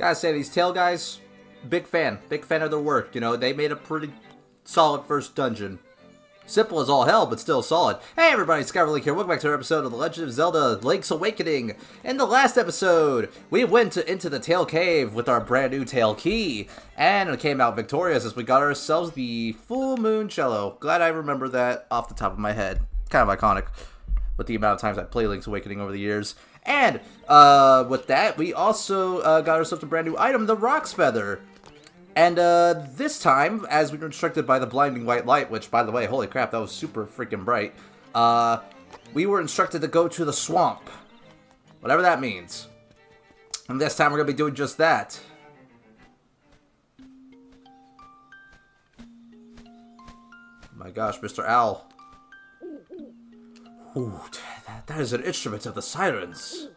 Gotta say, these Tail guys, big fan of their work. You know, they made a pretty solid first dungeon. Simple as all hell, but still solid. Hey everybody, Skyverlink here. Welcome back to another episode of The Legend of Zelda Link's Awakening. In the last episode, we went into the Tail Cave with our brand new Tail Key, and we came out victorious as we got ourselves the Full Moon Cello. Glad I remember that off the top of my head. Kind of iconic with the amount of times I played Link's Awakening over the years. And with that, we also got ourselves a brand new item, the Roc's Feather. And this time, as we were instructed by the blinding white light, which, by the way, holy crap, that was super freaking bright, we were instructed to go to the swamp. Whatever that means. And this time we're going to be doing just that. My gosh, Mr. Owl. Ooh, that is an instrument of the sirens.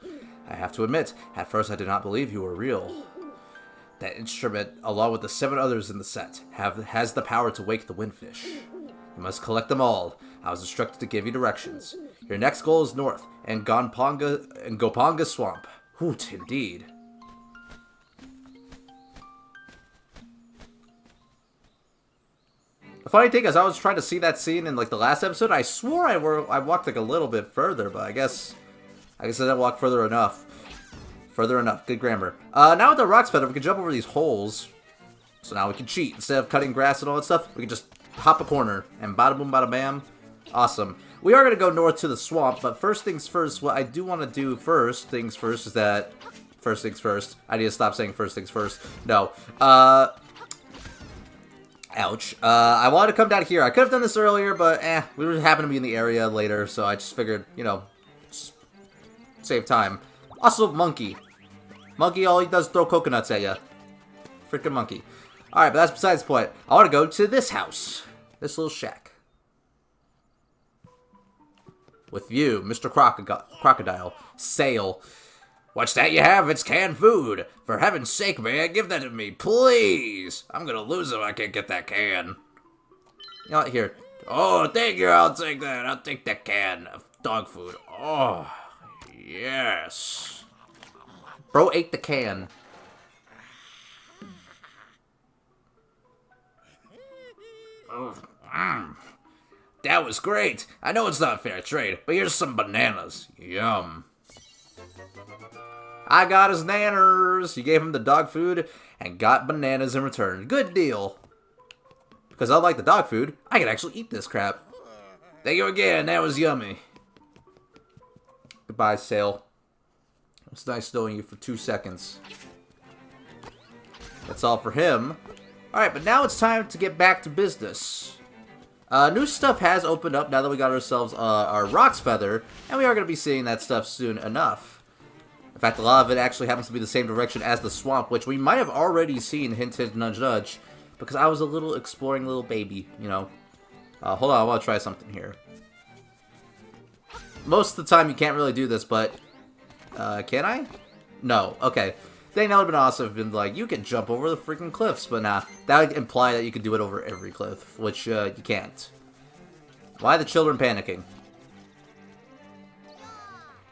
I have to admit, at first I did not believe you were real. That instrument, along with the 7 others in the set, has the power to wake the windfish. You must collect them all. I was instructed to give you directions. Your next goal is north, and Gopanga Swamp. Hoot, indeed. The funny thing is, I was trying to see that scene in like the last episode. I swore I walked like a little bit further, but I guess I didn't walk further enough. Further enough. Good grammar. Now with the Roc's Feather, we can jump over these holes. So now we can cheat. Instead of cutting grass and all that stuff, we can just hop a corner. And bada boom, bada bam. Awesome. We are going to go north to the swamp, but first things first, what I do want to do first things first is that... First things first. I need to stop saying first things first. No. Ouch. I wanted to come down here. I could have done this earlier, but we would happen to be in the area later, so I just figured, you know, save time. Also, monkey. Monkey, all he does is throw coconuts at you. Freaking monkey. Alright, but that's besides the point. I want to go to this house. This little shack. With you, Mr. Crocodile. Sail. What's that you have? It's canned food. For heaven's sake, man, give that to me, please. I'm gonna lose if I can't get that can. You know what, here. Oh, thank you, I'll take that. I'll take that can of dog food. Oh, yes. Bro ate the can. That was great. I know it's not fair trade, but here's some bananas. Yum. I got his nanners. He gave him the dog food and got bananas in return. Good deal. Because unlike the dog food, I can actually eat this crap. Thank you again. That was yummy. Goodbye, Sail. It's nice knowing you for 2 seconds. That's all for him. Alright, but now it's time to get back to business. New stuff has opened up now that we got ourselves our Roc's Feather, and we are going to be seeing that stuff soon enough. In fact, a lot of it actually happens to be the same direction as the swamp, which we might have already seen, hint, hint, nudge, nudge, because I was a little exploring little baby, you know. Hold on, I want to try something here. Most of the time you can't really do this, but... can I? No. Okay. Then that would have been awesome if been like, you can jump over the freaking cliffs, but nah. That would imply that you could do it over every cliff, which, you can't. Why are the children panicking?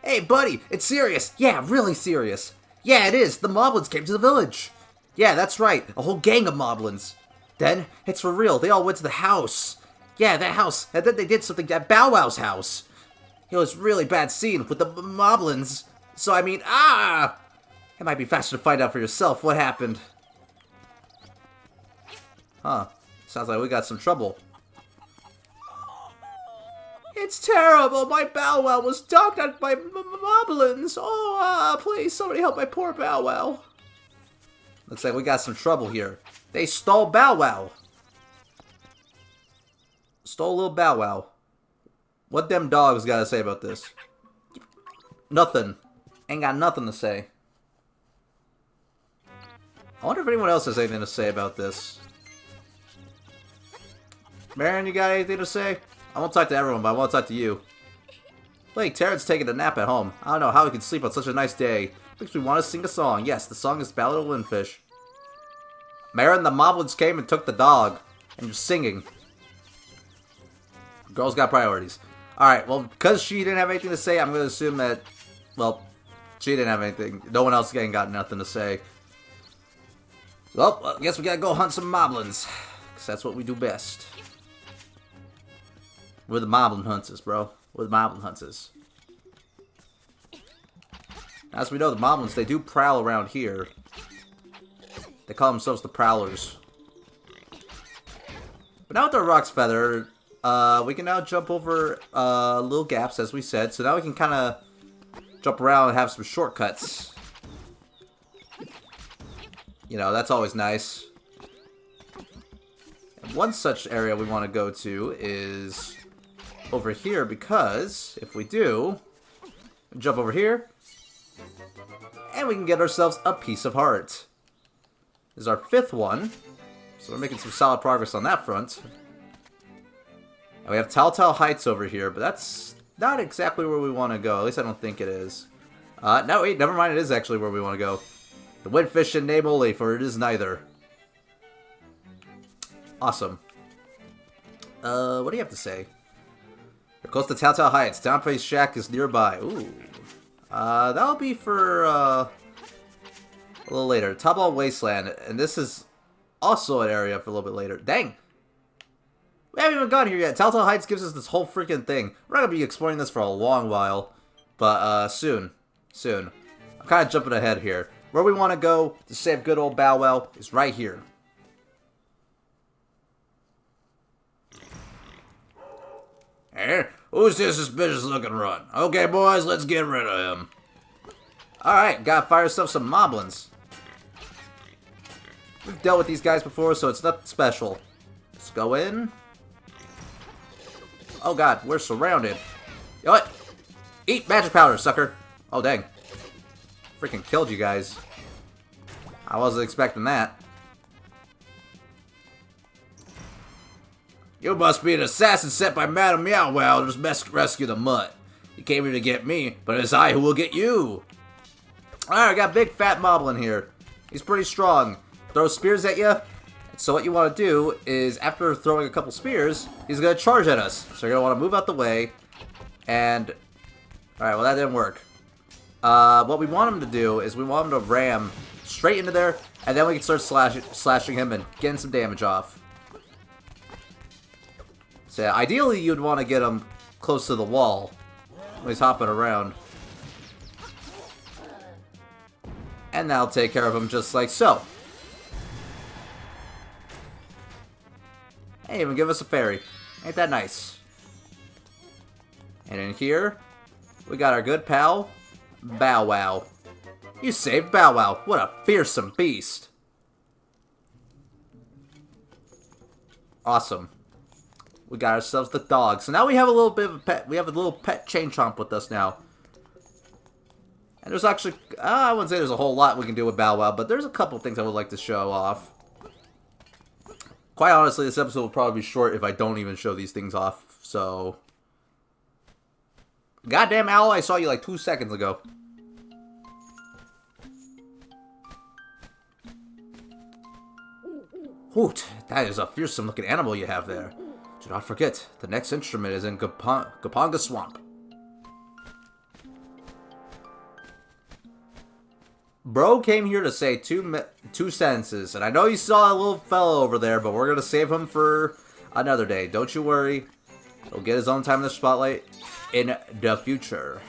Hey, buddy! It's serious! Yeah, really serious! Yeah, it is! The moblins came to the village! Yeah, that's right! A whole gang of moblins! Then, it's for real, they all went to the house! Yeah, that house! And then they did something at Bow Wow's house! It was a really bad scene with the moblins. So, I mean, it might be faster to find out for yourself what happened. Huh. Sounds like we got some trouble. It's terrible! My Bow Wow was dogged out by moblins! Oh, please, somebody help my poor Bow Wow. Looks like we got some trouble here. They stole Bow Wow. Stole little Bow Wow. What them dogs gotta say about this? Nothing. Ain't got nothing to say. I wonder if anyone else has anything to say about this. Baron, you got anything to say? I won't talk to everyone, but I want to talk to you. Like, Terran's taking a nap at home. I don't know how he can sleep on such a nice day. Makes me want to sing a song. Yes, the song is Ballad of Windfish. Marin, the moblins came and took the dog. And you're singing. Girl's got priorities. Alright, well, because she didn't have anything to say, I'm going to assume that, well, she didn't have anything. No one else again got nothing to say. Well, I guess we gotta go hunt some moblins. Because that's what we do best. We're the moblin hunters, bro. We're the moblin hunters. As we know, the moblins, they do prowl around here. They call themselves the Prowlers. But now with our Rock's Feather, we can now jump over little gaps, as we said. So now we can kind of jump around and have some shortcuts. You know, that's always nice. And one such area we want to go to is over here, because if we do, jump over here, and we can get ourselves a piece of heart. This is our 5th one, so we're making some solid progress on that front. And we have Telltale Heights over here, but that's not exactly where we want to go. At least I don't think it is. No, wait, never mind. It is actually where we want to go. The Windfish and name only, for it is neither. Awesome. What do you have to say? We're close to Telltale Heights. Downface Shack is nearby. Ooh. That'll be for, a little later. Topball Wasteland. And this is also an area for a little bit later. Dang! We haven't even gotten here yet. Telltale Heights gives us this whole freaking thing. We're not gonna be exploring this for a long while. But, soon. Soon. I'm kind of jumping ahead here. Where we want to go to save good old Bow Wow is right here. Hey, who's this suspicious looking run? Okay, boys, let's get rid of him. Alright, gotta fire ourselves some moblins. We've dealt with these guys before, so it's nothing special. Let's go in. Oh god, we're surrounded. You know what? Eat magic powder, sucker. Oh, dang. Freaking killed you guys. I wasn't expecting that. You must be an assassin sent by Madame Meow Wow to rescue the mutt. You came here to get me, but it's I who will get you. Alright, I got big fat moblin here. He's pretty strong. Throw spears at you. So what you want to do is, after throwing a couple spears, he's going to charge at us. So you're going to want to move out the way. And, alright, well that didn't work. What we want him to do is we want him to ram straight into there, and then we can start slashing him and getting some damage off. So yeah, ideally you'd want to get him close to the wall when he's hopping around. And that'll take care of him just like so. And even give us a fairy. Ain't that nice? And in here, we got our good pal, Bow Wow. You saved Bow Wow. What a fearsome beast. Awesome. We got ourselves the dog. So now we have a little bit of a pet. We have a little pet chain chomp with us now. And there's actually, I wouldn't say there's a whole lot we can do with Bow Wow, but there's a couple things I would like to show off. Quite honestly, this episode will probably be short if I don't even show these things off, so... Goddamn owl, I saw you like 2 seconds ago. Hoot, that is a fearsome looking animal you have there. Do not forget, the next instrument is in Gapanga Swamp. Bro came here to say two sentences, and I know you saw a little fellow over there, but we're going to save him for another day. Don't you worry. He'll get his own time in the spotlight in the future.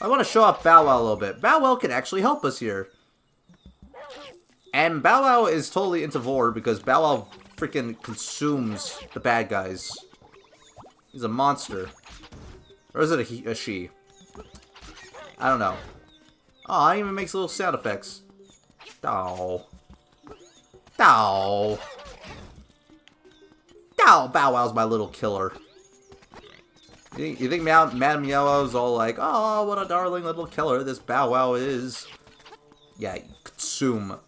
I want to show off Bow Wow a little bit. Bow Wow can actually help us here. And Bow Wow is totally into Vor because Bow Wow freaking consumes the bad guys. He's a monster. Or is it a she? I don't know. Oh, it even makes little sound effects. Dow. Dow. Dow. Bow Wow's my little killer. You think Madame Meow Wow's all like, oh, what a darling little killer this Bow Wow is. Yeah, consume.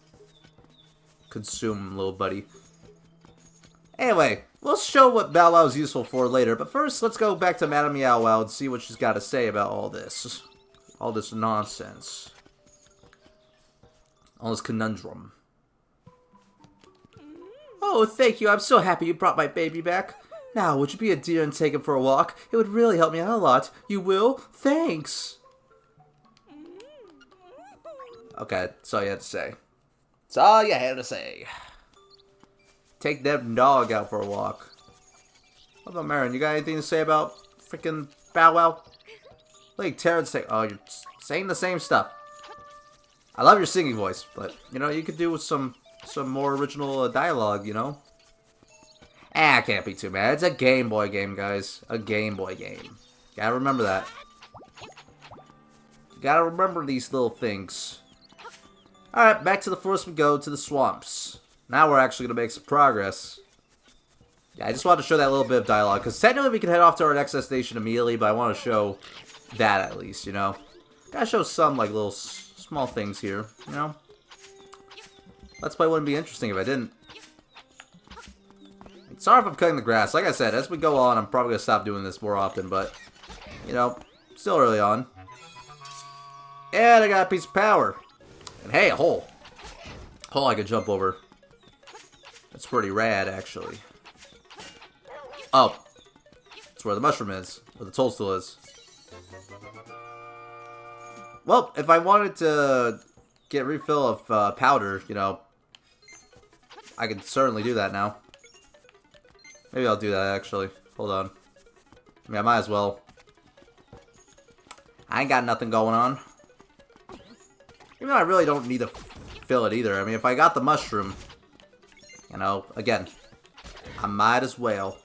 Consume, little buddy. Anyway, we'll show what Bow Wow's useful for later, but first, let's go back to Madame Meow Wow and see what she's got to say about all this. All this nonsense. All this conundrum. Oh, thank you. I'm so happy you brought my baby back. Now, would you be a dear and take him for a walk? It would really help me out a lot. You will? Thanks. Okay, that's all you had to say. That's all you had to say. Take that dog out for a walk. What about Marin? You got anything to say about freaking Bow Wow? Like Terrence say, oh, you're saying the same stuff. I love your singing voice, but you know you could do with some more original dialogue. You know. I can't be too mad. It's a Game Boy game, guys. A Game Boy game. Gotta remember that. Gotta remember these little things. Alright, back to the forest we go, to the swamps. Now we're actually gonna make some progress. Yeah, I just wanted to show that little bit of dialogue, because technically we can head off to our next destination immediately, but I want to show that at least, you know? Gotta show some, like, little small things here, you know? Let's Play wouldn't be interesting if I didn't. Sorry if I'm cutting the grass. Like I said, as we go on, I'm probably gonna stop doing this more often, but, you know, still early on. And I got a piece of power. And hey, a hole. Hole I could jump over. That's pretty rad, actually. Oh. That's where the mushroom is. Where the toadstool is. Well, if I wanted to get refill of powder, you know, I could certainly do that now. Maybe I'll do that, actually. Hold on. I mean, I might as well. I ain't got nothing going on. Even though I really don't need to fill it either. I mean, if I got the mushroom, you know, again, I might as well.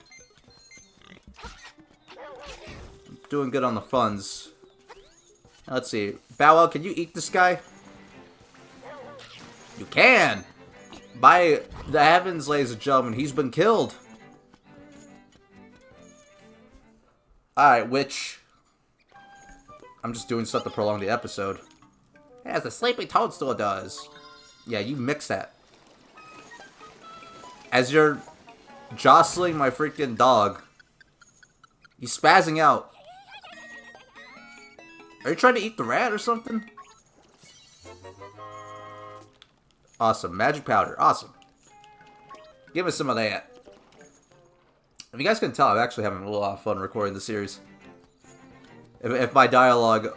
Doing good on the funds. Now, let's see. Bow Wow, can you eat this guy? You can! By the heavens, ladies and gentlemen, he's been killed. Alright, which... I'm just doing stuff to prolong the episode. As the sleepy toadstool does. Yeah, you mix that. As you're jostling my freaking dog, he's spazzing out. Are you trying to eat the rat or something? Awesome. Magic powder. Awesome. Give us some of that. If you guys can tell, I'm actually having a lot of fun recording the series. If my dialogue...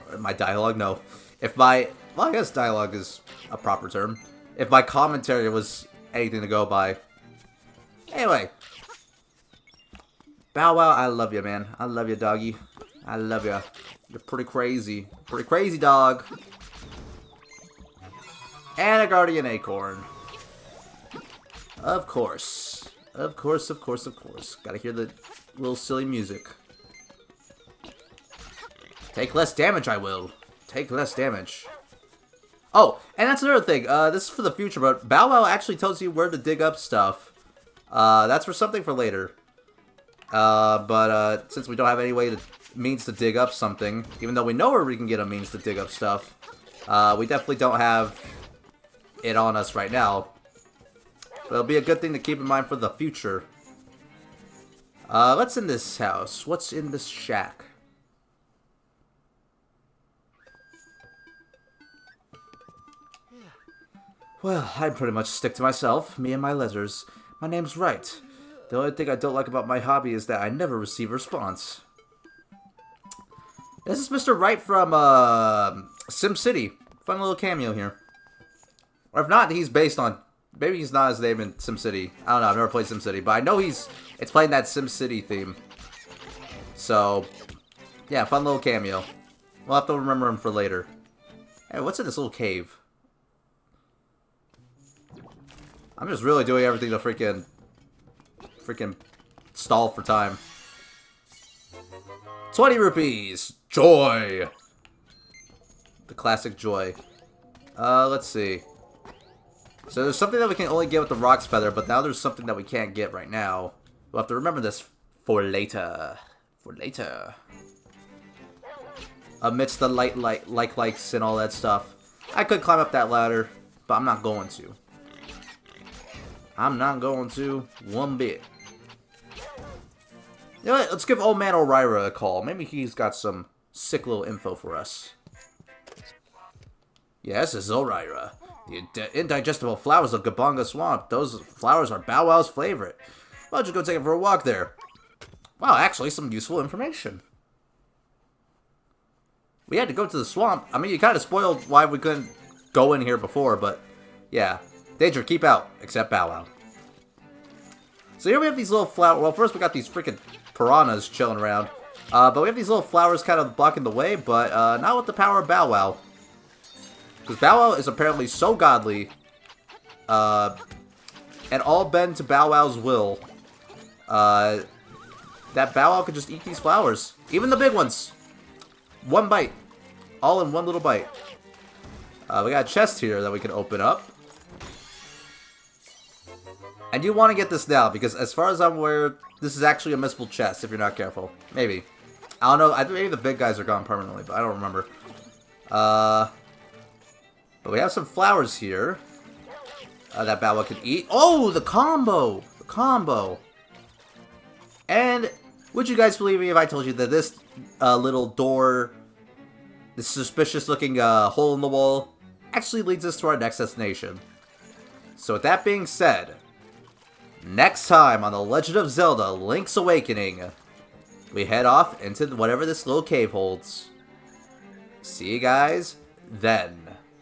no. If my... Well, I guess dialogue is a proper term. If my commentary was anything to go by. Anyway. Bow Wow, I love you, man. I love you, doggy. I love you. You're pretty crazy. Pretty crazy, dog. And a guardian acorn. Of course. Of course, of course, of course. Gotta hear the little silly music. Take less damage, I will. Take less damage. Oh, and that's another thing. This is for the future, but Bow Wow actually tells you where to dig up stuff. That's for something for later. But since we don't have any means to dig up something, even though we know where we can get a means to dig up stuff, we definitely don't have it on us right now. But it'll be a good thing to keep in mind for the future. What's in this house? What's in this shack? Well, I'd pretty much stick to myself, me and my letters. My name's Wright. The only thing I don't like about my hobby is that I never receive a response. This is Mr. Wright from, SimCity. Fun little cameo here. Or if not, he's based on... Maybe he's not his name in SimCity. I don't know, I've never played SimCity. But I know it's playing that SimCity theme. So, yeah, fun little cameo. We'll have to remember him for later. Hey, what's in this little cave? I'm just really doing everything to freaking stall for time. 20 rupees! Joy! The classic joy. Let's see. So there's something that we can only get with the Roc's Feather, but now there's something that we can't get right now. We'll have to remember this for later. For later. Amidst the likes and all that stuff. I could climb up that ladder, but I'm not going to. I'm not going to one bit. You know what? Let's give Old Man O'Rira a call. Maybe he's got some sick little info for us. Yes, this is O'Rira. The indigestible flowers of Gabonga Swamp. Those flowers are Bow Wow's favorite. Why don't you go take him for a walk there? Wow, actually, some useful information. We had to go to the swamp. I mean, you kind of spoiled why we couldn't go in here before, but yeah. Danger, keep out. Except Bow Wow. So here we have these little flowers. Well, first we got these freaking piranhas chilling around. But we have these little flowers kind of blocking the way, but not with the power of Bow Wow. Because Bow Wow is apparently so godly, and all bend to Bow Wow's will, that Bow Wow could just eat these flowers. Even the big ones. One bite. All in one little bite. We got a chest here that we can open up. I do want to get this now, because as far as I'm aware, this is actually a missable chest if you're not careful. Maybe. I don't know. I think maybe the big guys are gone permanently, but I don't remember. But we have some flowers here that Bow Wow can eat. Oh, the combo! The combo! And would you guys believe me if I told you that this little door, this suspicious-looking hole in the wall, actually leads us to our next destination? So with that being said, next time on The Legend of Zelda Link's Awakening, we head off into whatever this little cave holds. See you guys then.